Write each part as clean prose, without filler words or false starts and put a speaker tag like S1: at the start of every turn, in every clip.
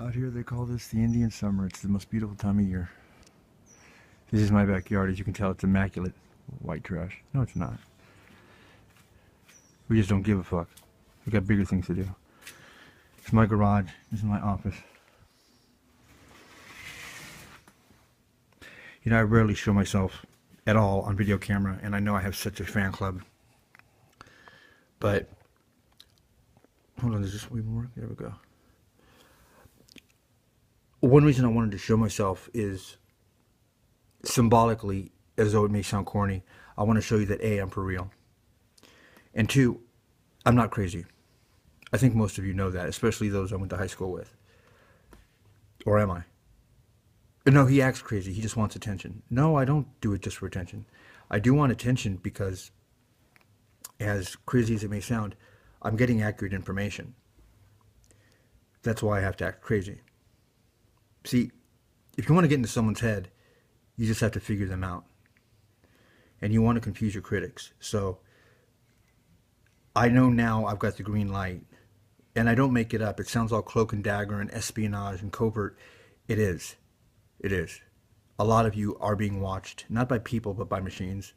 S1: Out here they call this the Indian summer. It's the most beautiful time of year. This is my backyard. As you can tell, it's immaculate. White trash. No, it's not. We just don't give a fuck. We got bigger things to do. It's my garage. This is my office. You know, I rarely show myself at all on video camera, and I know I have such a fan club. But, hold on, does this even work? There we go. One reason I wanted to show myself is symbolically, as though it may sound corny, I want to show you that A, I'm for real. And two, I'm not crazy. I think most of you know that, especially those I went to high school with. Or am I? No, he acts crazy. He just wants attention. No, I don't do it just for attention. I do want attention because, as crazy as it may sound, I'm getting accurate information. That's why I have to act crazy. See, if you want to get into someone's head, you just have to figure them out. And you want to confuse your critics. So, I know now I've got the green light. And I don't make it up. It sounds all cloak and dagger and espionage and covert. It is. It is. A lot of you are being watched, not by people, but by machines.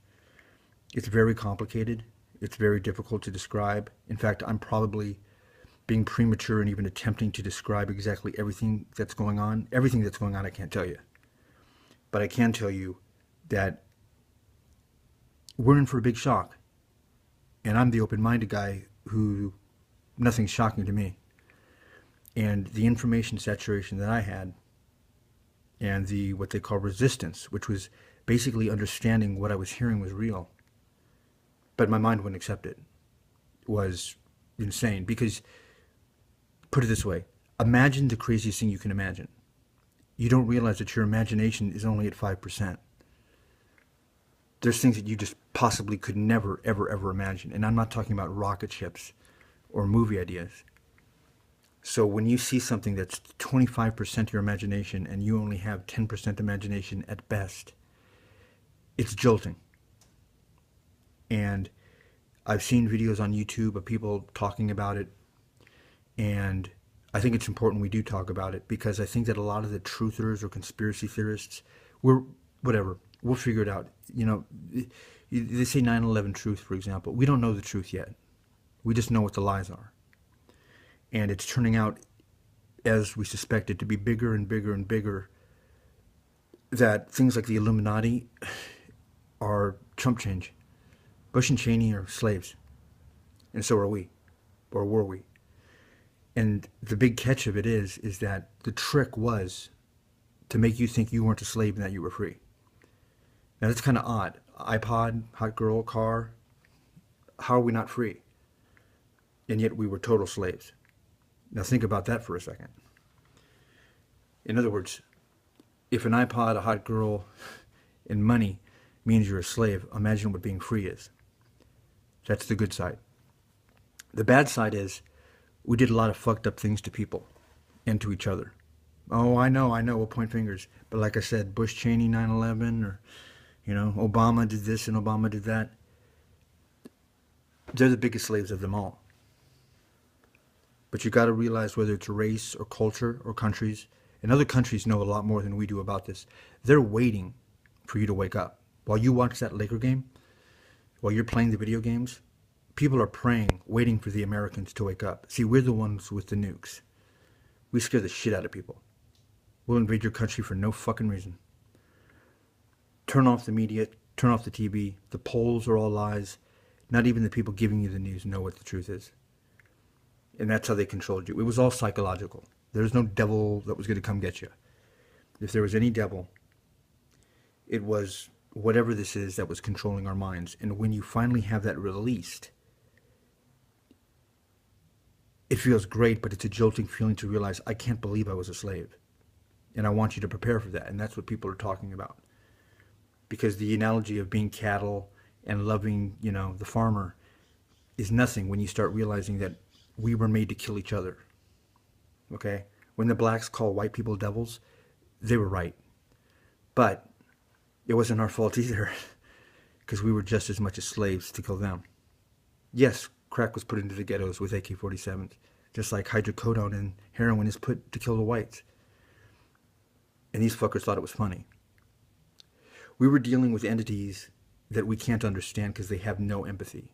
S1: It's very complicated. It's very difficult to describe. In fact, I'm probably being premature and even attempting to describe exactly everything that's going on. Everything that's going on, I can't tell you. But I can tell you that we're in for a big shock. And I'm the open-minded guy who nothing's shocking to me. And the information saturation that I had, and the what they call resistance, which was basically understanding what I was hearing was real, but my mind wouldn't accept it, was insane. Because, put it this way, imagine the craziest thing you can imagine. You don't realize that your imagination is only at 5%. There's things that you just possibly could never, ever, ever imagine. And I'm not talking about rocket ships or movie ideas. So when you see something that's 25% your imagination and you only have 10% imagination at best, it's jolting. And I've seen videos on YouTube of people talking about it, and I think it's important we do talk about it, because I think that a lot of the truthers or conspiracy theorists, we'll figure it out. You know, they say 9/11 truth, for example. We don't know the truth yet. We just know what the lies are. And it's turning out, as we suspected, to be bigger and bigger and bigger, that things like the Illuminati are chump change. Bush and Cheney are slaves. And so are we. Or were we. And the big catch of it is that the trick was to make you think you weren't a slave and that you were free. Now that's kind of odd. iPod, hot girl, car. How are we not free? And yet we were total slaves. Now think about that for a second. In other words, if an iPod, a hot girl, and money means you're a slave, imagine what being free is. That's the good side. The bad side is we did a lot of fucked up things to people and to each other. Oh, I know, we'll point fingers. But like I said, Bush, Cheney, 9/11, or, you know, Obama did this and Obama did that. They're the biggest slaves of them all. But you got to realize, whether it's race or culture or countries, and other countries know a lot more than we do about this, they're waiting for you to wake up. While you watch that Laker game, while you're playing the video games, people are praying, waiting for the Americans to wake up. See, we're the ones with the nukes. We scare the shit out of people. We'll invade your country for no fucking reason. Turn off the media, turn off the TV. The polls are all lies. Not even the people giving you the news know what the truth is. And that's how they controlled you. It was all psychological. There's no devil that was going to come get you. If there was any devil, it was whatever this is that was controlling our minds. And when you finally have that released, it feels great, but it's a jolting feeling to realize, I can't believe I was a slave. And I want you to prepare for that. And that's what people are talking about. Because the analogy of being cattle and loving, you know, the farmer is nothing when you start realizing that we were made to kill each other. Okay? When the blacks call white people devils, they were right. But it wasn't our fault either, because we were just as much as slaves to kill them. Yes, crack was put into the ghettos with AK-47s. just like hydrocodone and heroin is put to kill the whites. And these fuckers thought it was funny. We were dealing with entities that we can't understand because they have no empathy.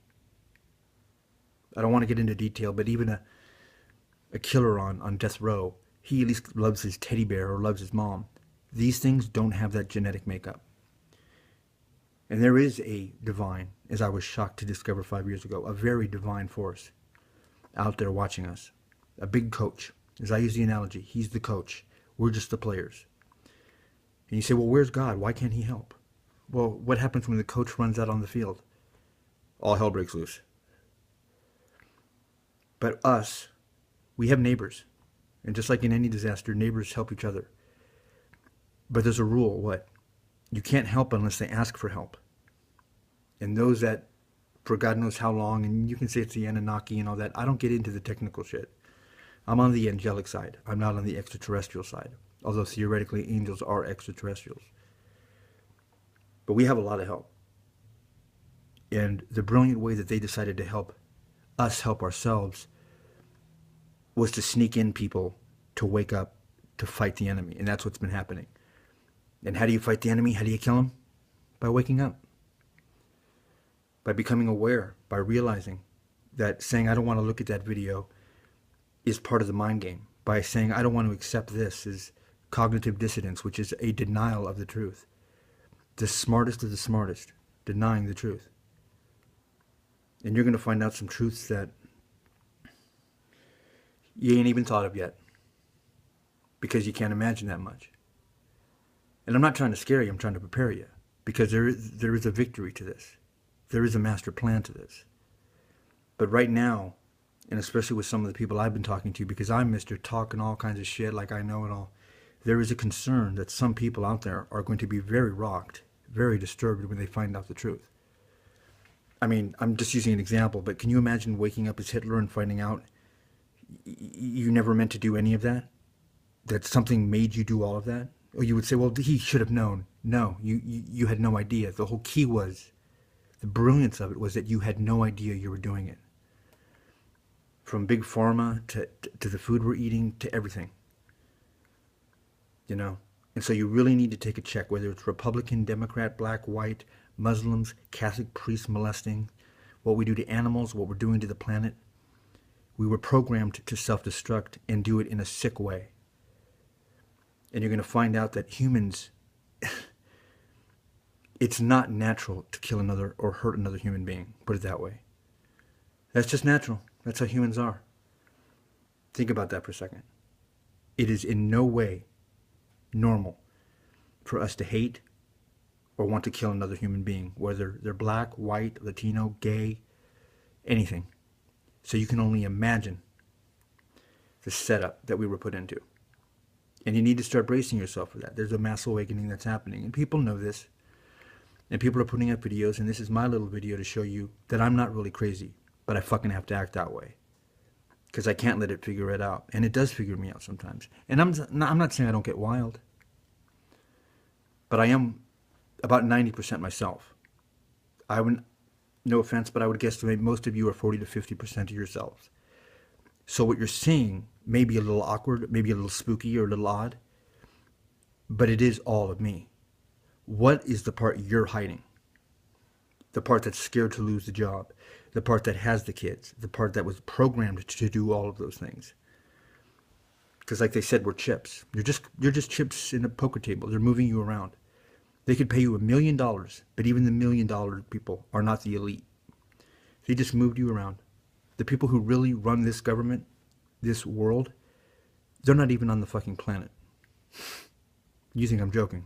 S1: I don't want to get into detail, but even a killer on death row, he at least loves his teddy bear or loves his mom. These things don't have that genetic makeup. And there is a divine, as I was shocked to discover 5 years ago, a very divine force out there watching us. A big coach. As I use the analogy, he's the coach. We're just the players. And you say, well, where's God? Why can't he help? Well, what happens when the coach runs out on the field? All hell breaks loose. But us, we have neighbors. And just like in any disaster, neighbors help each other. But there's a rule, what? You can't help unless they ask for help. And those that, for God knows how long, and you can say it's the Anunnaki and all that, I don't get into the technical shit. I'm on the angelic side. I'm not on the extraterrestrial side. Although theoretically angels are extraterrestrials. But we have a lot of help. And the brilliant way that they decided to help us help ourselves was to sneak in people to wake up, to fight the enemy. And that's what's been happening. And how do you fight the enemy? How do you kill him? By waking up. By becoming aware. By realizing that saying, I don't want to look at that video is part of the mind game. By saying, I don't want to accept this is cognitive dissonance, which is a denial of the truth. The smartest of the smartest, denying the truth. And you're going to find out some truths that you ain't even thought of yet. Because you can't imagine that much. And I'm not trying to scare you, I'm trying to prepare you. Because there is a victory to this. There is a master plan to this. But right now, and especially with some of the people I've been talking to, because I'm Mr. Talking all kinds of shit like I know it all, there is a concern that some people out there are going to be very rocked, very disturbed when they find out the truth. I mean, I'm just using an example, but can you imagine waking up as Hitler and finding out you never meant to do any of that? That something made you do all of that? Or you would say, well, he should have known. No, you had no idea. The whole key was, the brilliance of it was that you had no idea you were doing it. From big pharma to the food we're eating to everything. You know? And so you really need to take a check, whether it's Republican, Democrat, black, white, Muslims, Catholic priests molesting, what we do to animals, what we're doing to the planet. We were programmed to self-destruct and do it in a sick way. And you're going to find out that humans, it's not natural to kill another or hurt another human being. Put it that way. That's just natural. That's how humans are. Think about that for a second. It is in no way normal for us to hate or want to kill another human being, whether they're black, white, Latino, gay, anything. So you can only imagine the setup that we were put into. And you need to start bracing yourself for that. There's a mass awakening that's happening. And people know this. And people are putting up videos. And this is my little video to show you that I'm not really crazy. But I fucking have to act that way. Because I can't let it figure it out. And it does figure me out sometimes. And I'm not saying I don't get wild. But I am about 90% myself. I would, no offense, but I would guesstimate most of you are 40 to 50% of yourselves. So what you're seeing may be a little awkward, maybe a little spooky or a little odd, but it is all of me. What is the part you're hiding? The part that's scared to lose the job, the part that has the kids, the part that was programmed to do all of those things. Because like they said, we're chips. You're just chips in a poker table. They're moving you around. They could pay you $1 million, but even the $1 million people are not the elite. They just moved you around. The people who really run this government, this world, they're not even on the fucking planet. You think I'm joking.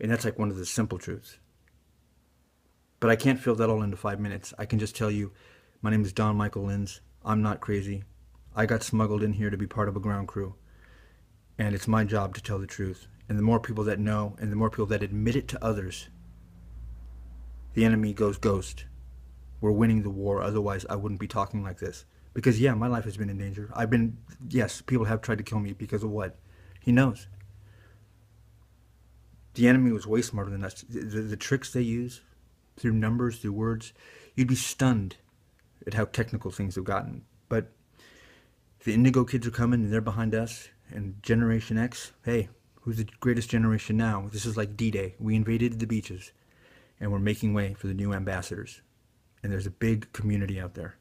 S1: And that's like one of the simple truths. But I can't fill that all into 5 minutes. I can just tell you, my name is Don Michael Linz. I'm not crazy. I got smuggled in here to be part of a ground crew. And it's my job to tell the truth. And the more people that know, and the more people that admit it to others, the enemy goes ghost. We're winning the war, otherwise I wouldn't be talking like this. Because yeah, my life has been in danger. Yes, people have tried to kill me because of what? He knows. The enemy was way smarter than us. The tricks they use, through numbers, through words, you'd be stunned at how technical things have gotten. But the Indigo kids are coming and they're behind us. And Generation X, hey, who's the greatest generation now? This is like D-Day. We invaded the beaches and we're making way for the new ambassadors. And there's a big community out there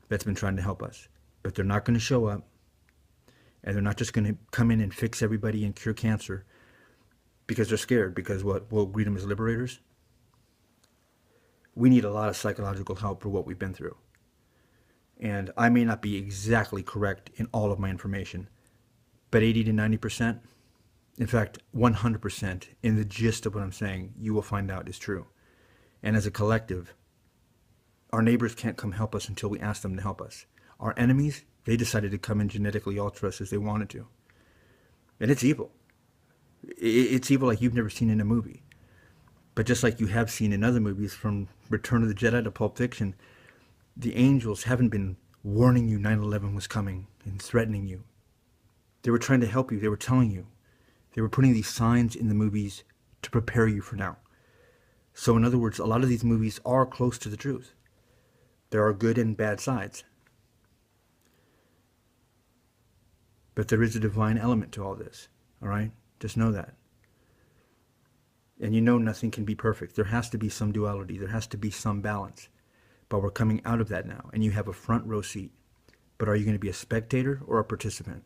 S1: that's been trying to help us. But they're not going to show up. And they're not just going to come in and fix everybody and cure cancer because they're scared. Because what? We'll greet them as liberators. We need a lot of psychological help for what we've been through. And I may not be exactly correct in all of my information, but 80 to 90%, in fact, 100% in the gist of what I'm saying, you will find out is true. And as a collective, our neighbors can't come help us until we ask them to help us. Our enemies, they decided to come and genetically alter us as they wanted to. And it's evil. It's evil like you've never seen in a movie. But just like you have seen in other movies, from Return of the Jedi to Pulp Fiction, the angels haven't been warning you 9/11 was coming and threatening you. They were trying to help you. They were telling you. They were putting these signs in the movies to prepare you for now. So in other words, a lot of these movies are close to the truth. There are good and bad sides. But there is a divine element to all this. All right? Just know that. And you know nothing can be perfect. There has to be some duality. There has to be some balance. But we're coming out of that now, and you have a front row seat. But are you going to be a spectator or a participant?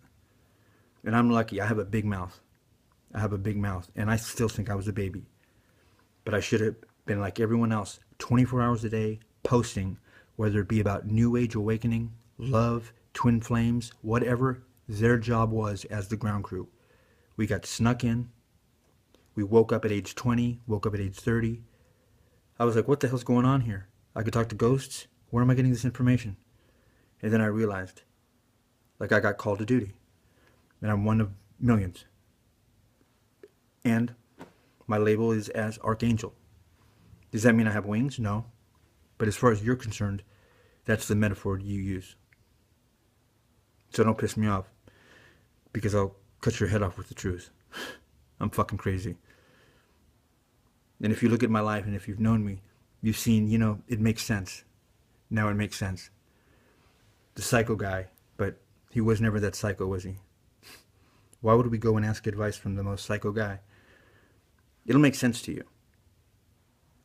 S1: And I'm lucky. I have a big mouth. I have a big mouth, and I still think I was a baby. But I should have been like everyone else, 24 hours a day, posting, whether it be about New Age awakening, love, twin flames, whatever their job was as the ground crew. We got snuck in. We woke up at age 20, woke up at age 30. I was like, what the hell's going on here? I could talk to ghosts? Where am I getting this information? And then I realized, like, I got called to duty. And I'm one of millions. And my label is as Archangel. Does that mean I have wings? No. But as far as you're concerned, that's the metaphor you use. So don't piss me off, because I'll cut your head off with the truth. I'm fucking crazy. And if you look at my life and if you've known me, you've seen, you know, it makes sense. Now it makes sense. The psycho guy, but he was never that psycho, was he? Why would we go and ask advice from the most psycho guy? It'll make sense to you.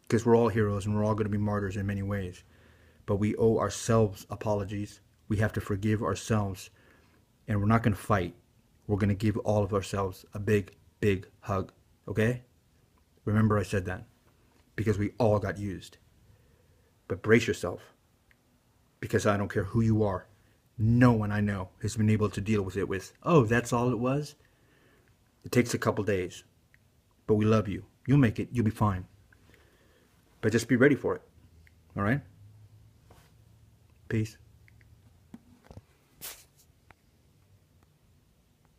S1: Because we're all heroes and we're all going to be martyrs in many ways. But we owe ourselves apologies. We have to forgive ourselves. And we're not going to fight. We're going to give all of ourselves a big, big hug. Okay? Remember I said that. Because we all got used. But brace yourself. Because I don't care who you are. No one I know has been able to deal with it with, oh, that's all it was? It takes a couple days. But we love you. You'll make it. You'll be fine. But just be ready for it. All right? Peace.